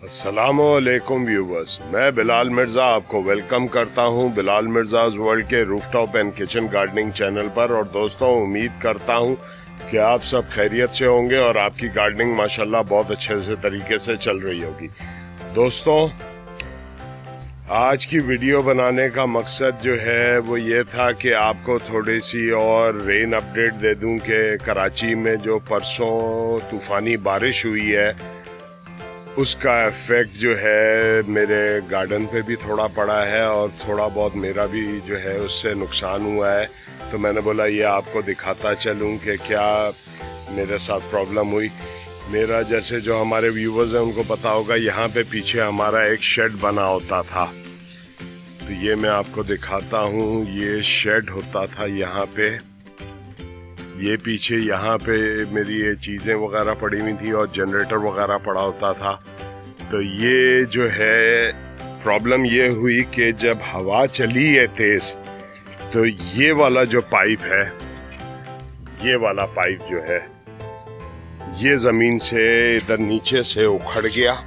अस्सलामुअलैकुम व्यूवर्स, मैं बिलाल मिर्ज़ा आपको वेलकम करता हूं बिलाल मिर्ज़ाज़ वर्ल्ड के rooftop and kitchen gardening channel पर। और दोस्तों, उम्मीद करता हूं कि आप सब खैरियत से होंगे और आपकी गार्डनिंग माशाल्लाह बहुत अच्छे से तरीके से चल रही होगी। दोस्तों, आज की वीडियो बनाने का मकसद जो है वो ये था कि आपको थोड़ी सी और रेन अपडेट दे दूं कि कराची में जो परसों तूफ़ानी बारिश हुई है उसका इफ़ेक्ट जो है मेरे गार्डन पे भी थोड़ा पड़ा है और थोड़ा बहुत मेरा भी जो है उससे नुकसान हुआ है। तो मैंने बोला ये आपको दिखाता चलूं कि क्या मेरे साथ प्रॉब्लम हुई। मेरा जैसे जो हमारे व्यूवर्स हैं उनको पता होगा, यहाँ पे पीछे हमारा एक शेड बना होता था, तो ये मैं आपको दिखाता हूँ। ये शेड होता था यहाँ पे, ये पीछे यहाँ पे मेरी ये चीज़ें वगैरह पड़ी हुई थी और जनरेटर वगैरह पड़ा होता था। तो ये जो है प्रॉब्लम ये हुई कि जब हवा चली है तेज़, तो ये वाला जो पाइप है, ये वाला पाइप जो है ये ज़मीन से इधर नीचे से उखड़ गया,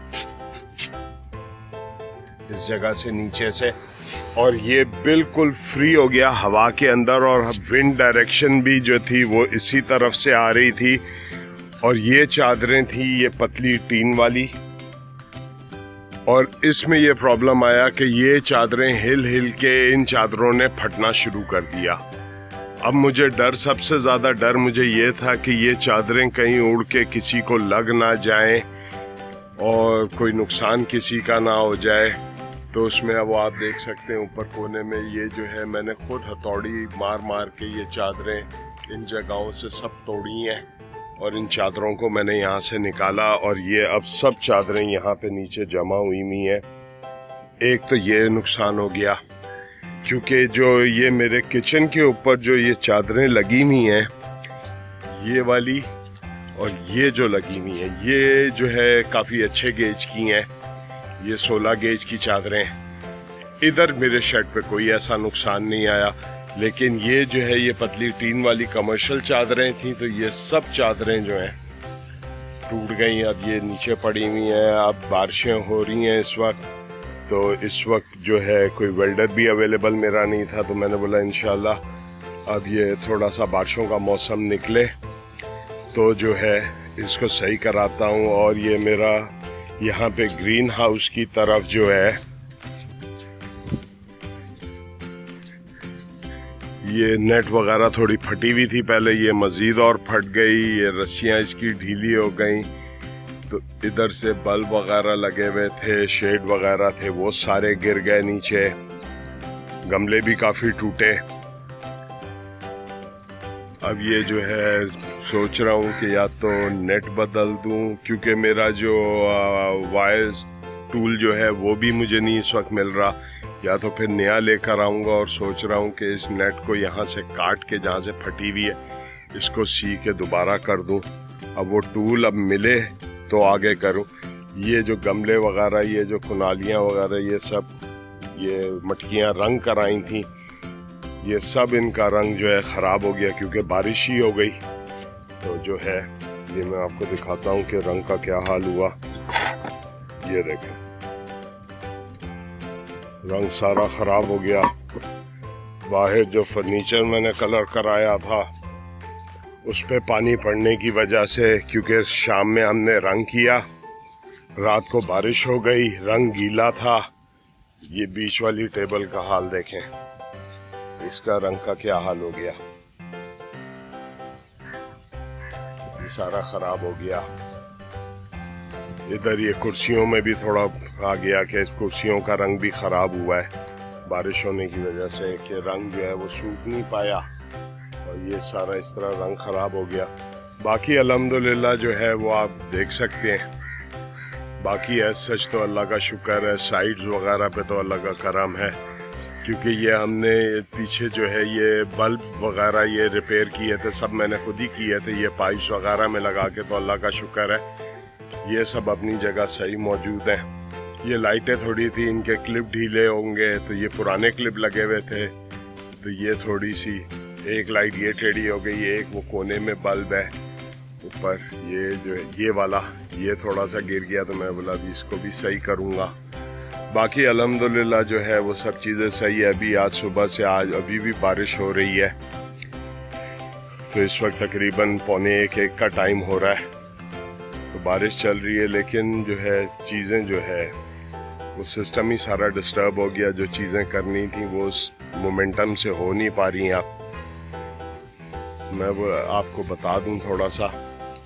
इस जगह से नीचे से, और ये बिल्कुल फ्री हो गया हवा के अंदर। और विंड डायरेक्शन भी जो थी वो इसी तरफ से आ रही थी। और ये चादरें थी ये पतली टीन वाली, और इसमें ये प्रॉब्लम आया कि ये चादरें हिल हिल के इन चादरों ने फटना शुरू कर दिया। अब मुझे डर, सबसे ज़्यादा डर मुझे ये था कि ये चादरें कहीं उड़ के किसी को लग ना जाएं और कोई नुकसान किसी का ना हो जाए। तो उसमें अब आप देख सकते हैं ऊपर कोने में ये जो है मैंने खुद हथौड़ी मार मार के ये चादरें इन जगहों से सब तोड़ी हैं और इन चादरों को मैंने यहाँ से निकाला। और ये अब सब चादरें यहाँ पे नीचे जमा हुई हैं। एक तो ये नुकसान हो गया क्योंकि जो ये मेरे किचन के ऊपर जो ये चादरें लगी हुई हैं, ये वाली और ये जो लगी हुई हैं, ये जो है काफ़ी अच्छे गेज की हैं, ये 16 गेज की चादरें। इधर मेरे शेड पे कोई ऐसा नुकसान नहीं आया, लेकिन ये जो है ये पतली टीन वाली कमर्शियल चादरें थी, तो ये सब चादरें जो हैं टूट गई। अब ये नीचे पड़ी हुई हैं। अब बारिशें हो रही हैं इस वक्त, तो इस वक्त जो है कोई वेल्डर भी अवेलेबल मेरा नहीं था, तो मैंने बोला इंशाल्लाह अब ये थोड़ा सा बारिशों का मौसम निकले तो जो है इसको सही कराता हूँ। और ये मेरा यहाँ पे ग्रीन हाउस की तरफ जो है ये नेट वगैरह थोड़ी फटी हुई थी पहले, ये मज़ीद और फट गई, ये रस्सियाँ इसकी ढीली हो गई। तो इधर से बल्ब वगैरह लगे हुए थे, शेड वगैरह थे, वो सारे गिर गए नीचे, गमले भी काफ़ी टूटे। अब ये जो है सोच रहा हूँ कि या तो नेट बदल दूँ, क्योंकि मेरा जो वायर्स टूल जो है वो भी मुझे नहीं इस वक्त मिल रहा, या तो फिर नया लेकर आऊँगा। और सोच रहा हूँ कि इस नेट को यहाँ से काट के जहाँ से फटी हुई है इसको सी के दोबारा कर दूँ। अब वो टूल अब मिले तो आगे करूँ। ये जो गमले वगैरह, ये जो कुनालियाँ वगैरह, ये सब ये मटकियाँ रंग कराई थी, ये सब इनका रंग जो है ख़राब हो गया क्योंकि बारिश ही हो गई। तो जो है ये मैं आपको दिखाता हूँ कि रंग का क्या हाल हुआ। ये देखें, रंग सारा ख़राब हो गया। बाहर जो फर्नीचर मैंने कलर कराया था उस पे पानी पड़ने की वजह से, क्योंकि शाम में हमने रंग किया, रात को बारिश हो गई, रंग गीला था। ये बीच वाली टेबल का हाल देखें, इसका रंग का क्या हाल हो गया, ये सारा खराब हो गया। इधर ये कुर्सियों में भी थोड़ा आ गया कि कुर्सियों का रंग भी खराब हुआ है बारिश होने की वजह से, कि रंग जो है वो सूख नहीं पाया और ये सारा इस तरह रंग खराब हो गया। बाकी अल्हम्दुलिल्लाह जो है वो आप देख सकते हैं, बाकी एज सच तो अल्लाह का शुक्र है। साइड्स वगैरह पे तो अल्लाह का करम है, क्योंकि ये हमने पीछे जो है ये बल्ब वगैरह ये रिपेयर किए थे, सब मैंने खुद ही किए थे। ये पाइप्स वगैरह में लगा के, तो अल्लाह का शुक्र है ये सब अपनी जगह सही मौजूद हैं। ये लाइटें थोड़ी थी, इनके क्लिप ढीले होंगे, तो ये पुराने क्लिप लगे हुए थे, तो ये थोड़ी सी एक लाइट ये टेढ़ी हो गई, एक वो कोने में बल्ब है, ऊपर ये जो है ये वाला ये थोड़ा सा गिर गया, तो मैं बोला अभी इसको भी सही करूँगा। बाकी अल्हम्दुलिल्लाह जो है वो सब चीज़ें सही है। अभी आज सुबह से आज अभी भी बारिश हो रही है, तो इस वक्त तकरीबन 12:45 का टाइम हो रहा है, तो बारिश चल रही है। लेकिन जो है चीज़ें जो है वो सिस्टम ही सारा डिस्टर्ब हो गया। जो चीज़ें करनी थी वो उस मोमेंटम से हो नहीं पा रही हैं। मैं वो आपको बता दूं थोड़ा सा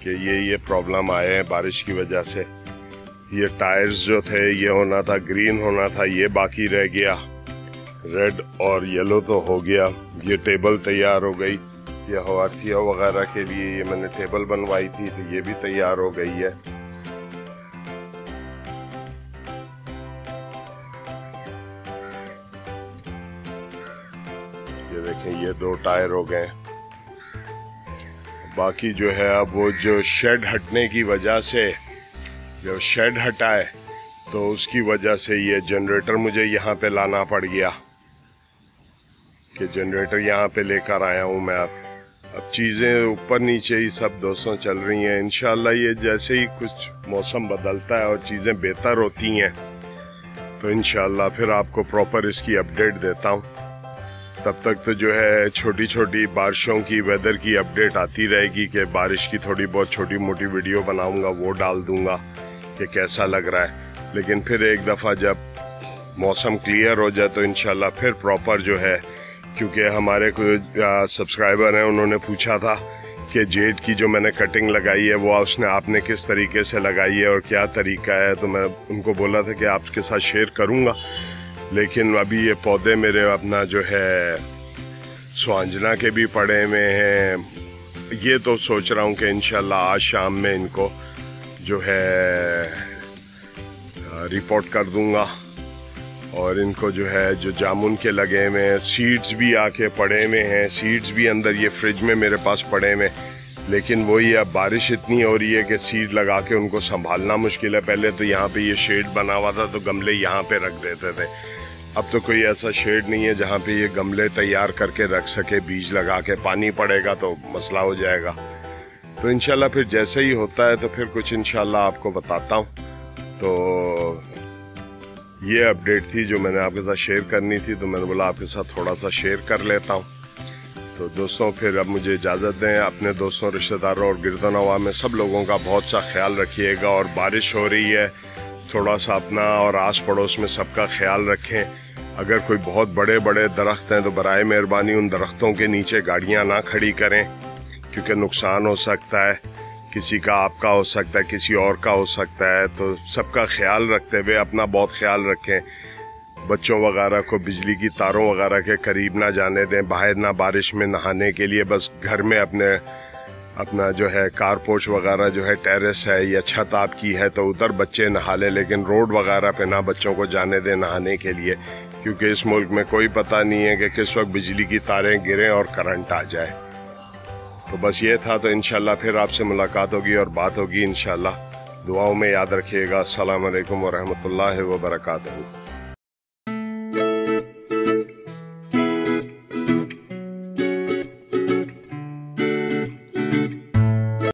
कि ये प्रॉब्लम आए हैं बारिश की वजह से। ये टायर्स जो थे ये होना था ग्रीन होना था, ये बाकी रह गया। रेड और येलो तो हो गया। ये टेबल तैयार हो गई, ये हवार्थिया वगैरह के लिए ये मैंने टेबल बनवाई थी, तो ये भी तैयार हो गई है। ये देखें ये 2 टायर हो गए। बाकी जो है अब वो जो शेड हटने की वजह से, जब शेड हटा है तो उसकी वजह से ये जनरेटर मुझे यहाँ पे लाना पड़ गया, कि जनरेटर यहाँ पे लेकर आया हूँ मैं। अब चीज़ें ऊपर नीचे ही सब दोस्तों चल रही हैं। इंशाल्लाह ये जैसे ही कुछ मौसम बदलता है और चीज़ें बेहतर होती हैं तो इंशाल्लाह फिर आपको प्रॉपर इसकी अपडेट देता हूँ। तब तक तो जो है छोटी छोटी बारिशों की वेदर की अपडेट आती रहेगी, कि बारिश की थोड़ी बहुत छोटी मोटी वीडियो बनाऊंगा, वो डाल दूंगा कि कैसा लग रहा है। लेकिन फिर एक दफ़ा जब मौसम क्लियर हो जाए तो इंशाल्लाह फिर प्रॉपर जो है, क्योंकि हमारे कोई सब्सक्राइबर हैं उन्होंने पूछा था कि जेड की जो मैंने कटिंग लगाई है वो उसने आपने किस तरीके से लगाई है और क्या तरीका है, तो मैं उनको बोला था कि आपके साथ शेयर करूँगा। लेकिन अभी ये पौधे मेरे अपना जो है स्वांजना के भी पड़े हुए हैं। ये तो सोच रहा हूँ कि इंशाल्लाह आज शाम में इनको जो है रिपोर्ट कर दूंगा। और इनको जो है जो जामुन के लगे हुए हैं, सीड्स भी आके पड़े हुए हैं, सीड्स भी अंदर ये फ्रिज में मेरे पास पड़े हुए। लेकिन वही अब बारिश इतनी हो रही है कि सीड लगा के उनको संभालना मुश्किल है। पहले तो यहाँ पे ये शेड बना हुआ था तो गमले यहाँ पे रख देते थे। अब तो कोई ऐसा शेड नहीं है जहाँ पे ये गमले तैयार करके रख सके, बीज लगा के। पानी पड़ेगा तो मसला हो जाएगा। तो इंशाल्लाह फिर जैसे ही होता है तो फिर कुछ इंशाल्लाह आपको बताता हूँ। तो ये अपडेट थी जो मैंने आपके साथ शेयर करनी थी, तो मैंने बोला आपके साथ थोड़ा सा शेयर कर लेता हूँ। तो दोस्तों फिर अब मुझे इजाज़त दें। अपने दोस्तों, रिश्तेदारों और गिरदनवा में सब लोगों का बहुत सा ख्याल रखिएगा। और बारिश हो रही है, थोड़ा सा अपना और आस पड़ोस में सबका ख्याल रखें। अगर कोई बहुत बड़े बड़े दरख्त हैं तो बराए मेहरबानी उन दरख्तों के नीचे गाड़ियाँ ना खड़ी करें, क्योंकि नुकसान हो सकता है। किसी का आपका हो सकता है, किसी और का हो सकता है। तो सबका ख्याल रखते हुए अपना बहुत ख्याल रखें। बच्चों वगैरह को बिजली की तारों वगैरह के करीब ना जाने दें। बाहर ना बारिश में नहाने के लिए, बस घर में अपना जो है कारपोच वगैरह जो है टेरेस है या छत आपकी है तो उधर बच्चे नहा लें। लेकिन रोड वगैरह पे ना बच्चों को जाने दें नहाने के लिए, क्योंकि इस मुल्क में कोई पता नहीं है कि किस वक्त बिजली की तारें गिरें और करंट आ जाए। तो बस ये था। तो इंशाल्लाह फिर आपसे मुलाकात होगी और बात होगी इंशाल्लाह। दुआओं में याद रखिएगा। अस्सलाम वालेकुम व रहमतुल्लाहि व बरकातहू।